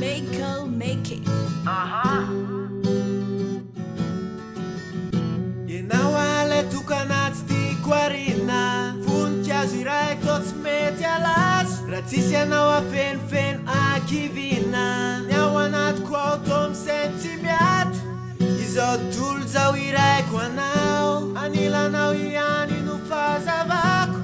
Mako make it. Ianao alay tokanaty tiako arina voninkazo iray tô tsy mety alazo raha tsisy anao afenofeno akivina ny ao anatiko ao tô misainy tsy miato izao tontolo zao iraiko anao anilanao ihany no fahazavako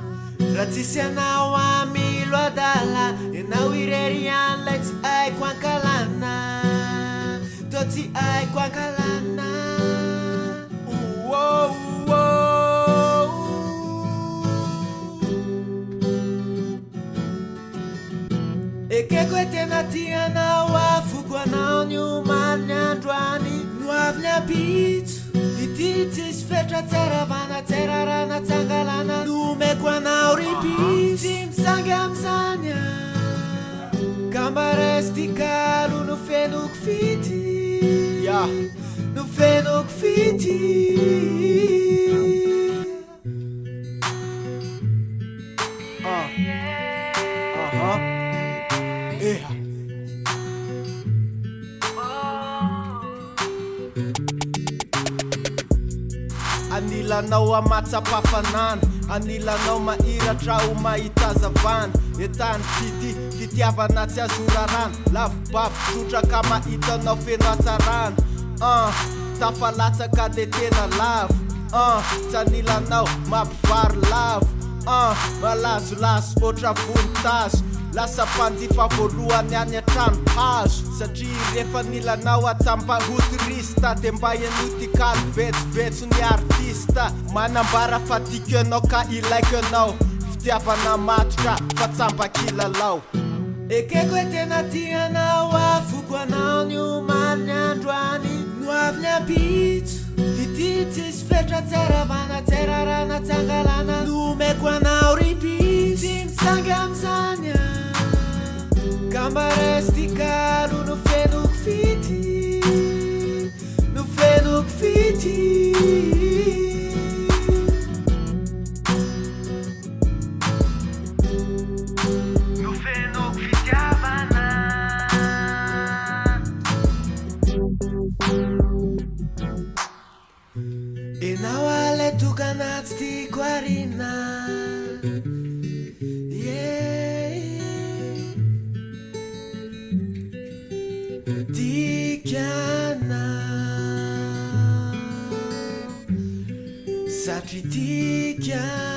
raha tsisy anao amilo adala ianao irery ihany lay tsy haiko ankalana tô tsy haiko ankalana. Ekeko e tena tianao afoko anao ny omaly ny androany no avy ny ampitso vity tsisy fetra tseravana tserarana tsangalana no meko anao ripitso tsy misangy am'izany kambarazy ty kalo no fenoko fity no fenoko fity. Anilanao amatsapafanana anilanao mairatra ho mahita zavana etany fitiavana tsy azorarana lavobabo trotraka mahitanao feno atsarana tafalatsaka de tena lavo tsy anilanao mampivary lavo malazolazo oatra vonintazo lasa mpanjifa voalohany any an-trano hazo satria rehefa nilanao atsampahotorista de mba ianotikalo vetsovetso ny artista manambara fa tiako ianao ka ilaiko ianao fitiavana matotra fa tsambakilalao. Ekeko e tena tianao afoko anao ny omaly ny androany no avy ny ampitso vity tsisy fetra tseravana tserarana tsangalana no meko anao ripitso tsy misangy am'izany kambarazy ty kalo no fenoko fity no fenoko fity. No fenoko fitiavana ianao alay tokanaty tiako arina tikana satria tikana.